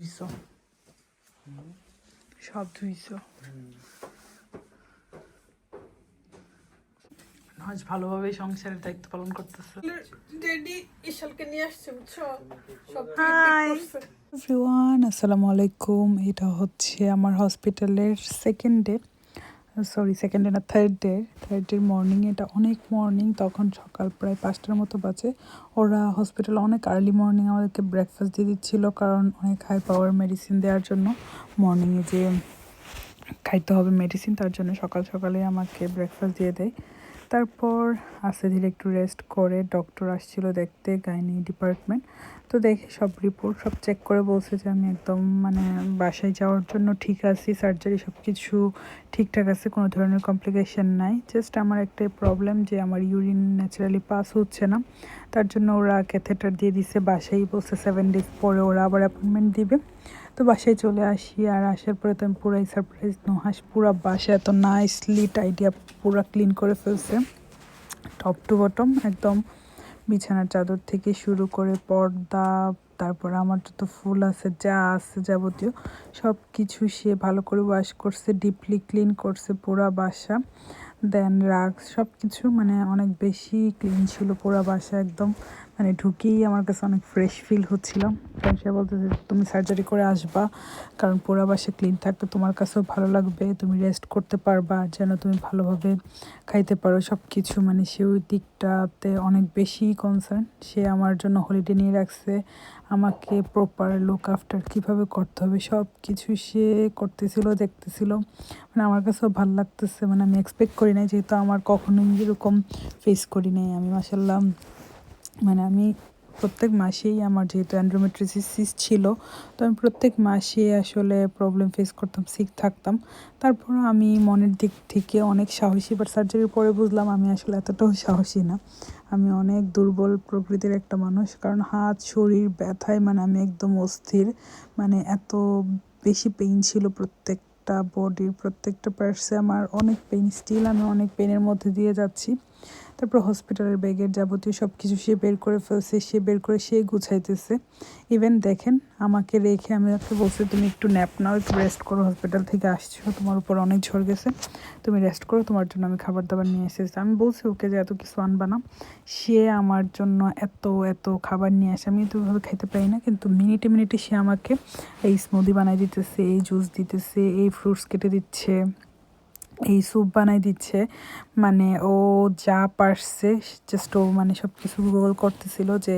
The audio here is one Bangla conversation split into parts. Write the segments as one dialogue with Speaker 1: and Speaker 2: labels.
Speaker 1: ধুইছো সব ধুইছো আজ ভালোভাবে সংসারের দায়িত্ব পালন করতেছে।
Speaker 2: ড্যাডি ইশালকে নিয়ে আসছে বুঝছো, সব
Speaker 1: হাই এভরিওয়ান, আসসালামু আলাইকুম। এটা হচ্ছে আমার হসপিটালের সেকেন্ড ডে না থার্ড ডের মর্নিং। এটা অনেক মর্নিং, তখন সকাল প্রায় 5টার মতো বাজে। ওরা হসপিটালে অনেক আর্লি মর্নিং আমাদেরকে ব্রেকফাস্ট দিয়ে দিচ্ছিলো, কারণ অনেক হাই পাওয়ার মেডিসিন দেওয়ার জন্য মর্নিংয়ে যে খাইতে হবে মেডিসিন, তার জন্য সকাল সকালে আমাকে ব্রেকফাস্ট দিয়ে দেয়। তারপর আস্তে ধীরে একটু রেস্ট করে ডক্টর আসছিল দেখতে, গাইনি ডিপার্টমেন্ট। তো দেখে সব রিপোর্ট সব চেক করে বলছে যে আমি একদম বাসায় যাওয়ার জন্য ঠিক আছি, সার্জারি সব কিছু ঠিকঠাক আছে, কোনো ধরনের কমপ্লিকেশন নাই। জাস্ট আমার একটাই প্রবলেম যে আমার ইউরিন ন্যাচারালি পাস হচ্ছে না, তার জন্য ওরা ক্যাথেটার দিয়ে দিছে। বাসায় বলছে 7 days পরে ওরা আবার অ্যাপয়েন্টমেন্ট দিবে। তো বাসায় চলে আসি, আর আসার পরে তো আমি পুরাই সারপ্রাইজ। নুহাস পুরা বাসা এত নাইসলি টাইডিয়া পুরা ক্লিন করে ফেলছে, টপ টু বটম একদম। বিছানার চাদর থেকে শুরু করে পর্দা, তারপর আমার যত ফুল আছে যা আছে যাবতীয় সব কিছু সে ভালো করে ওয়াশ করছে, ডিপলি ক্লিন করছে পুরা বাসা। দেন রাগ সব কিছু অনেক বেশি ক্লিন ছিল পুরা বাসা একদম। ঢুকেই আমার কাছে অনেক ফ্রেশ ফিল হচ্ছিলাম। কারণ সে বলতে যে তুমি সার্জারি করে আসবা, কারণ পুরা বাসা ক্লিন থাকলে তোমার কাছেও ভালো লাগবে, তুমি রেস্ট করতে পারবা, যেন তুমি ভালোভাবে খাইতে পারো সব কিছু। সে ওই দিকটাতে অনেক বেশি কনসার্ন। সে আমার জন্য হলিডে নিয়ে রাখছে, আমাকে প্রপার লুক আফটার কীভাবে করতে হবে সব কিছু সে করতেছিল, দেখতেছিল। আমার কাছেও ভালো লাগতেছে। আমি এক্সপেক্ট করি নাই, যেহেতু আমার কখনোই এরকম ফেস করি নাই। আমি মাশাআল্লাহ আমি প্রত্যেক মাসেই আমার যেহেতু অ্যান্ড্রোমেট্রিয়াসিস ছিল, তো আমি প্রত্যেক মাসে আসলে প্রবলেম ফেস করতাম, সিক থাকতাম। তারপরও আমি মনের দিক থেকে অনেক সাহসী, বাট সার্জারির পরে বুঝলাম আমি আসলে এতটাও সাহসী না। আমি অনেক দুর্বল প্রকৃতির একটা মানুষ, কারণ হাত শরীর ব্যথায় আমি একদম অস্থির। এত বেশি পেইন ছিল প্রত্যেকটা বডির প্রত্যেকটা পার্টসে, আমার অনেক পেইন, স্টিল আমি অনেক পেইনের মধ্যে দিয়ে যাচ্ছি। তারপর হসপিটালের ব্যাগের যাবতীয় সব কিছু সে বের করে ফেলছে, সে বের করে সে গুছাইতেছে। ইভেন দেখেন আমাকে রেখে আমি ওকে বলছি তুমি একটু ন্যাপ নাও, একটু রেস্ট করো, হসপিটাল থেকে আসছো, তোমার উপর অনেক ঝড় গেছে, তুমি রেস্ট করো, তোমার জন্য আমি খাবার দাবার নিয়ে এসেছি। আমি বলছি ওকে যে এত কিছু আনবা না। সে আমার জন্য এত এত খাবার নিয়ে আসে, আমি তো ওইভাবে খাইতে পারি না, কিন্তু মিনিটে মিনিটে সে আমাকে এই স্মুদি বানাই দিতেছে, এই জুস দিতেছে, এই ফ্রুটস কেটে দিচ্ছে, এই স্যুপ বানাই দিচ্ছে। ও যা পারছে জাস্ট ও সব কিছু গুগল করতেছিল যে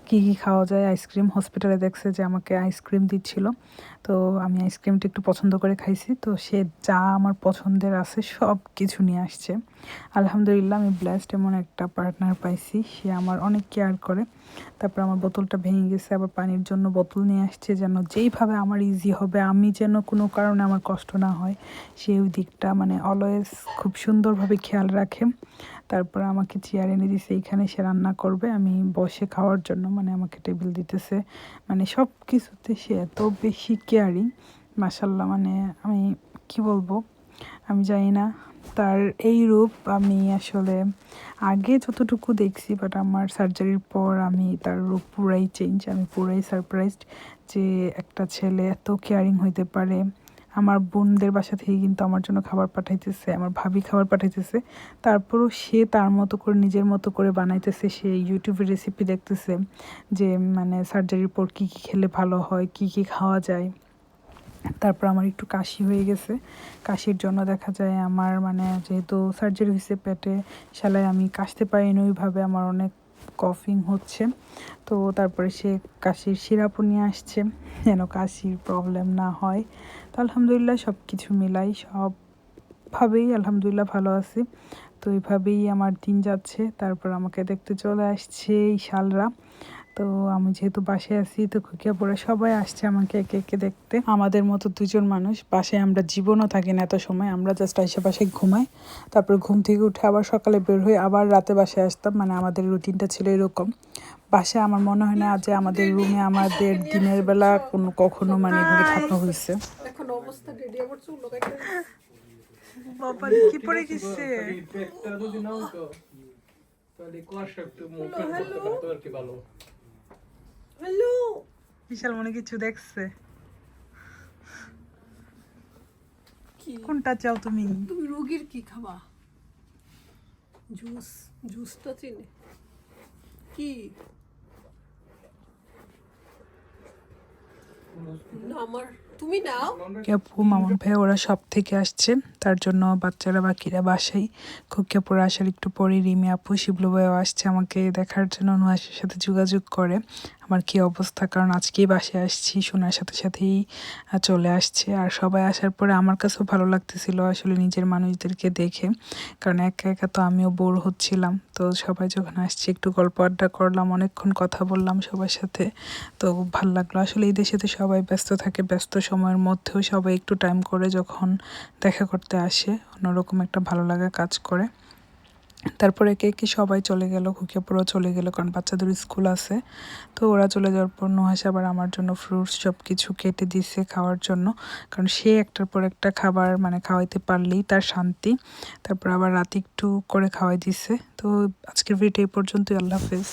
Speaker 1: কী কী খাওয়া যায়। আইসক্রিম হসপিটালে দেখছে যে আমাকে আইসক্রিম দিচ্ছিল, তো আমি আইসক্রিমটা একটু পছন্দ করে খাইছি। তো সে যা আমার পছন্দের আছে সব কিছু নিয়ে আসছে। আলহামদুলিল্লাহ আমি ব্লেসড, এমন একটা পার্টনার পাইছি, সে আমার অনেক কেয়ার করে। তারপর আমার বোতলটা ভেঙে গেছে, আবার পানির জন্য বোতল নিয়ে আসছে, যেন যেইভাবে আমার ইজি হবে, আমি যেন কোনো কারণে আমার কষ্ট না হয়, সে ওই দিকটা অলওয়েজ খুব সুন্দরভাবে খেয়াল রাখে। তারপর আমাকে চেয়ার এনে দিছে, এইখানে সে রান্না করবে, আমি বসে খাওয়ার জন্য আমাকে টেবিল দিতেছে। সব কিছুতে সে এত বেশি কেয়ারিং, মাশাল্লাহ। আমি কি বলবো, আমি জানি না তার এই রূপ আমি আসলে আগে যতটুকু দেখছি, বাট আমার সার্জারির পর আমি তার রূপ পুরাই চেঞ্জ। আমি পুরাই সারপ্রাইজড যে একটা ছেলে এত কেয়ারিং হইতে পারে। আমার বোনদের বাসা থেকে কিন্তু আমার জন্য খাবার পাঠাইতেছে, আমার ভাবি খাবার পাঠাইতেছে, তারপরও সে তার মতো করে নিজের মতো করে বানাইতেছে। সে ইউটিউবে রেসিপি দেখতেছে যে সার্জারির পর কী কী খেলে ভালো হয়, কী কী খাওয়া যায়। তারপর আমার একটু কাশি হয়ে গেছে, কাশির জন্য দেখা যায় আমার যেহেতু সার্জারি হয়েছে পেটে সেলাই, আমি কাশতে পারিনি ওইভাবে, আমার অনেক কফিং হচ্ছে। তো তারপরে সে কাশির সিরাপও নিয়ে আসছে যেন কাশির প্রবলেম না হয়। তো আলহামদুলিল্লাহ সব কিছু মিলাই সবভাবেই আলহামদুলিল্লাহ ভালো আছি। তো এইভাবেই আমার দিন যাচ্ছে। তারপর আমাকে দেখতে চলে আসছে এই শালরা। তো আমি যেহেতু বাসায় আছি, তো খুকিয়া পরে সবাই আসছে আমাকে একে একে দেখতে। আমাদের মতো দুজন মানুষ বাসায়, আমরা জীবনও থাকি না এত সময়, আমরা জাস্ট আশেপাশে ঘুমাই, তারপর ঘুম থেকে উঠে আবার সকালে বের হয়ে আবার রাতে বাসায় আসতাম। আমাদের রুটিনটা ছিল এরকম। বাসায় আমার মনে হয় না যে আমাদের রুমে আমাদের দিনের বেলা কখনো এভাবে থাকা হয়েছে।
Speaker 2: এখন অবস্থা ড্যাডি আবার চুল কাটতে
Speaker 1: বাবা কি পড়ে গেছে?
Speaker 2: হ্যালো
Speaker 1: বিশাল মনে কিছু দেখছে।
Speaker 2: কি
Speaker 1: কোনটা চাও তুমি?
Speaker 2: তুমি রোগীর কি খাবা? জুসটা চিনি কি না আমার তুমি নাও।
Speaker 1: আপু মামুন ভাই ওরা সব থেকে আসছে, তার জন্য বাচ্চারা বাকিরা বাসায়। খুকিয়াপুর আসার একটু পরে রিমি আপু শিবলু ভাইও আসছে আমাকে দেখার জন্য, নুহাসের সাথে যোগাযোগ করে আমার কি অবস্থা, কারণ আজকেই বাসায় আসছি, শোনার সাথে সাথেই চলে আসছে। আর সবাই আসার পরে আমার কাছেও ভালো লাগতেছিল আসলে নিজের মানুষদেরকে দেখে, কারণ একা একা তো আমিও বোর হচ্ছিলাম। তো সবাই যখন আসছে একটু গল্প আড্ডা করলাম, অনেকক্ষণ কথা বললাম সবার সাথে, তো ভাল লাগলো। আসলে এই দেশে তো সবাই ব্যস্ত থাকে, ব্যস্ত সময়ের মধ্যেও সবাই একটু টাইম করে যখন দেখা করতে আসে অন্যরকম একটা ভালো লাগা কাজ করে। তারপরে একে একে সবাই চলে গেল, খুকিয়াপুরও চলে গেল, কারণ বাচ্চাদের স্কুল আছে। তো ওরা চলে যাওয়ার পর নুহাস আবার আমার জন্য ফ্রুটস সব কিছু কেটে দিছে খাওয়ার জন্য, কারণ সে একটার পর একটা খাবার মানে খাওয়াইতে পারলেই তার শান্তি। তারপর আবার রাতে একটু করে খাওয়াই দিছে। তো আজকের ভিডিও এই পর্যন্তই, আল্লাহ হাফেজ।